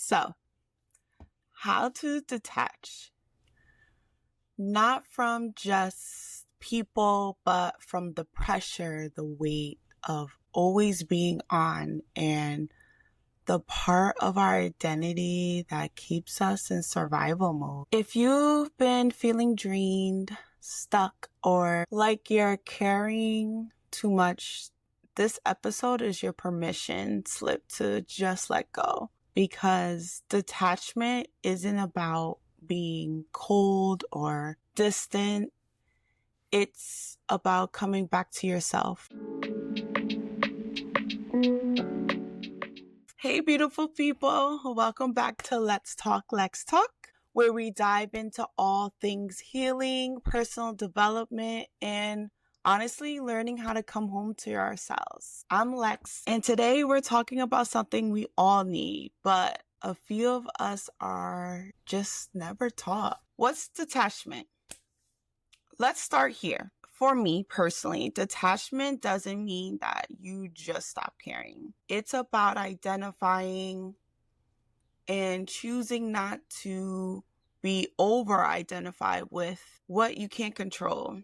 So, how to detach, not from just people, but from the pressure, the weight of always being on, and the part of our identity that keeps us in survival mode. If you've been feeling drained, stuck, or like you're carrying too much, this episode is your permission slip to just let go. Because detachment isn't about being cold or distant. It's about coming back to yourself. Hey, beautiful people. Welcome back to Let's Talk, where we dive into all things healing, personal development, and honestly, learning how to come home to ourselves. I'm Lex, and today we're talking about something we all need, but a few of us are just never taught. What's detachment? Let's start here. For me personally, detachment doesn't mean that you just stop caring. It's about identifying and choosing not to be over-identified with what you can't control.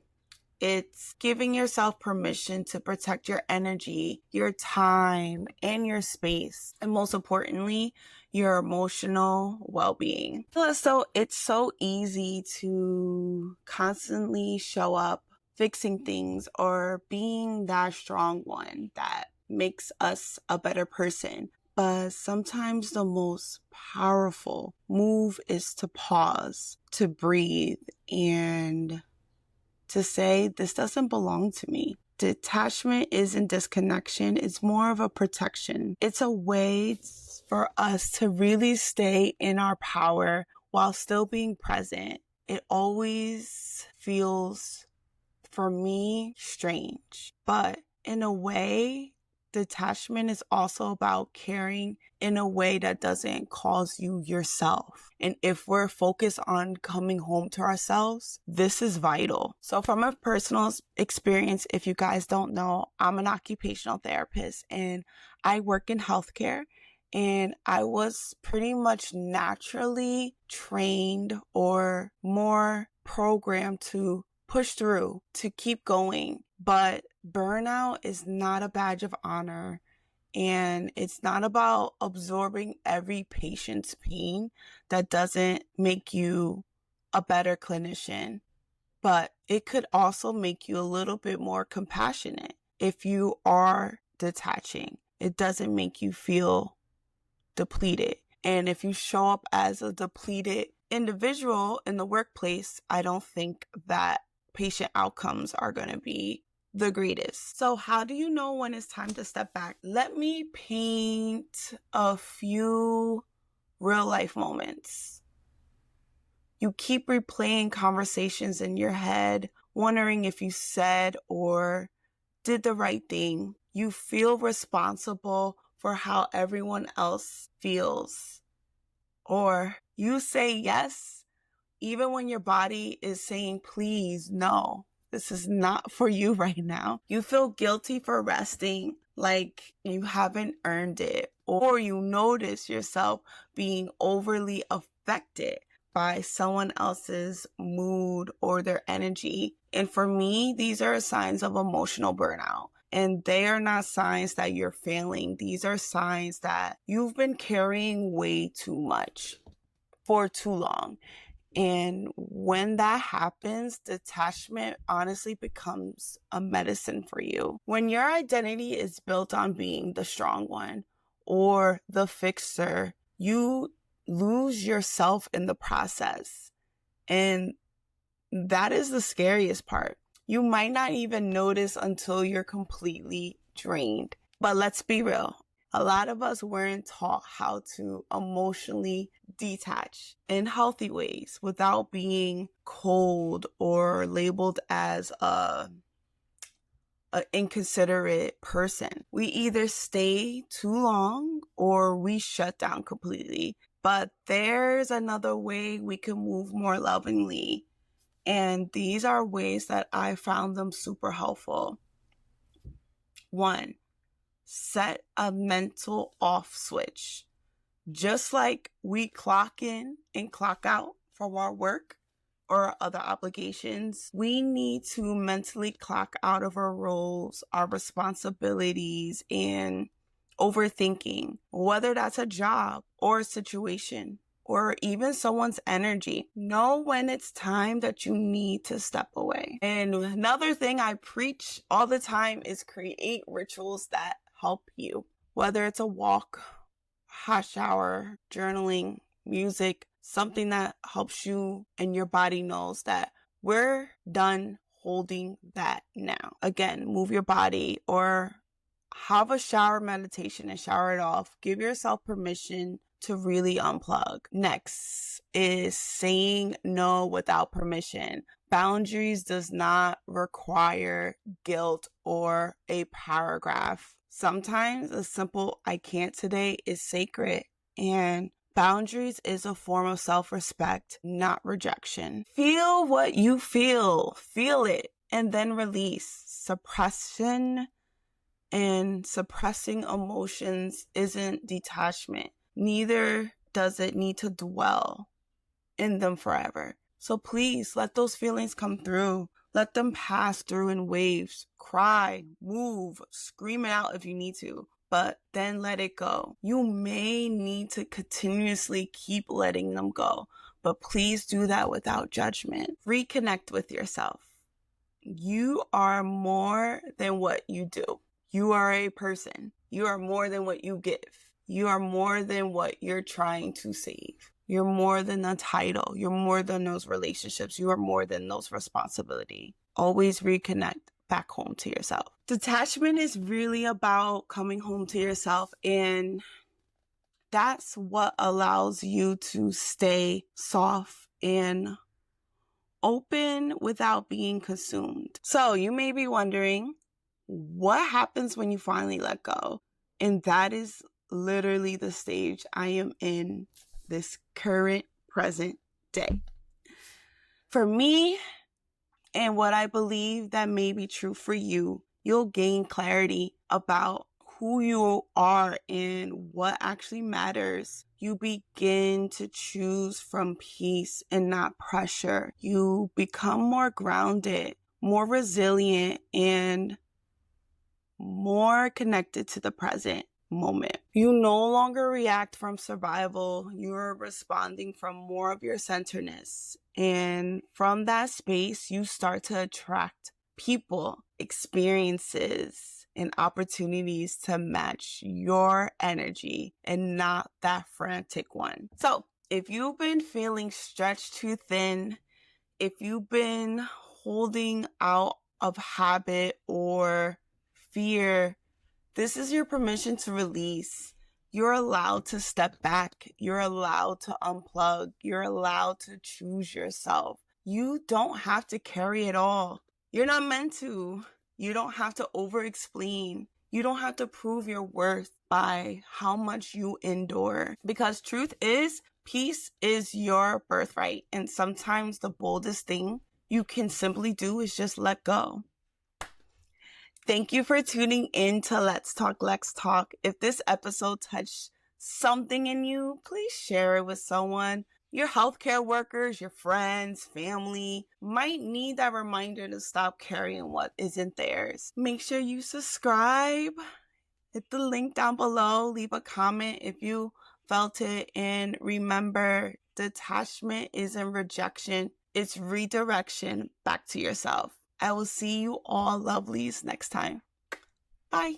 It's giving yourself permission to protect your energy, your time, and your space. And most importantly, your emotional well-being. So it's so easy to constantly show up fixing things or being that strong one that makes us a better person. But sometimes the most powerful move is to pause, to breathe, and to say, this doesn't belong to me. Detachment isn't disconnection, it's more of a protection. It's a way for us to really stay in our power while still being present. It always feels, for me, strange. But in a way, detachment is also about caring in a way that doesn't cause you yourself. And if we're focused on coming home to ourselves, this is vital. So from a personal experience, if you guys don't know, I'm an occupational therapist and I work in healthcare. And I was pretty much naturally trained or more programmed to push through, to keep going. But burnout is not a badge of honor, and it's not about absorbing every patient's pain. That doesn't make you a better clinician, but it could also make you a little bit more compassionate. If you are detaching, it doesn't make you feel depleted. And if you show up as a depleted individual in the workplace, I don't think that patient outcomes are going to be the greatest. So how do you know when it's time to step back? Let me paint a few real life moments. You keep replaying conversations in your head, wondering if you said or did the right thing. You feel responsible for how everyone else feels. Or you say yes even when your body is saying, please, no, this is not for you right now. You feel guilty for resting, like you haven't earned it. Or you notice yourself being overly affected by someone else's mood or their energy. And for me, these are signs of emotional burnout. And they are not signs that you're failing. These are signs that you've been carrying way too much for too long. And when that happens, detachment honestly becomes a medicine for you. When your identity is built on being the strong one or the fixer, you lose yourself in the process. And that is the scariest part. You might not even notice until you're completely drained. But let's be real. A lot of us weren't taught how to emotionally detach in healthy ways without being cold or labeled as an inconsiderate person. We either stay too long or we shut down completely. But there's another way we can move more lovingly. And these are ways that I found them super helpful. 1, set a mental off switch. Just like we clock in and clock out from our work or other obligations, we need to mentally clock out of our roles, our responsibilities, and overthinking, whether that's a job or a situation or even someone's energy. Know when it's time that you need to step away. And another thing I preach all the time is create rituals that help you, whether it's a walk, hot shower, journaling, music, something that helps you and your body knows that we're done holding that now. Again, move your body or have a shower meditation and shower it off. Give yourself permission to really unplug. Next is saying no without permission. Boundaries does not require guilt or a paragraph. Sometimes a simple "I can't today" is sacred, and boundaries is a form of self-respect, not rejection. Feel what you feel it, and then release. Suppression and suppressing emotions isn't detachment. Neither does it need to dwell in them forever. So please let those feelings come through. Let them pass through in waves. Cry, move, scream it out if you need to, but then let it go. You may need to continuously keep letting them go, but please do that without judgment. Reconnect with yourself. You are more than what you do. You are a person. You are more than what you give. You are more than what you're trying to save. You're more than a title. You're more than those relationships. You are more than those responsibilities. Always reconnect back home to yourself. Detachment is really about coming home to yourself, and that's what allows you to stay soft and open without being consumed. So you may be wondering, what happens when you finally let go? And that is literally the stage I am in this current present day. For me, and what I believe that may be true for you, you'll gain clarity about who you are and what actually matters. You begin to choose from peace and not pressure. You become more grounded, more resilient, and more connected to the present moment. You no longer react from survival. You're responding from more of your centeredness. And from that space, you start to attract people, experiences, and opportunities to match your energy and not that frantic one. So if you've been feeling stretched too thin, if you've been holding out of habit or fear, this is your permission to release. You're allowed to step back. You're allowed to unplug. You're allowed to choose yourself. You don't have to carry it all. You're not meant to. You don't have to over-explain. You don't have to prove your worth by how much you endure. Because truth is, peace is your birthright. And sometimes the boldest thing you can simply do is just let go. Thank you for tuning in to Let's Talk, Lex Talk. If this episode touched something in you, please share it with someone. Your healthcare workers, your friends, family might need that reminder to stop carrying what isn't theirs. Make sure you subscribe. Hit the link down below. Leave a comment if you felt it. And remember, detachment isn't rejection. It's redirection back to yourself. I will see you all lovelies next time. Bye.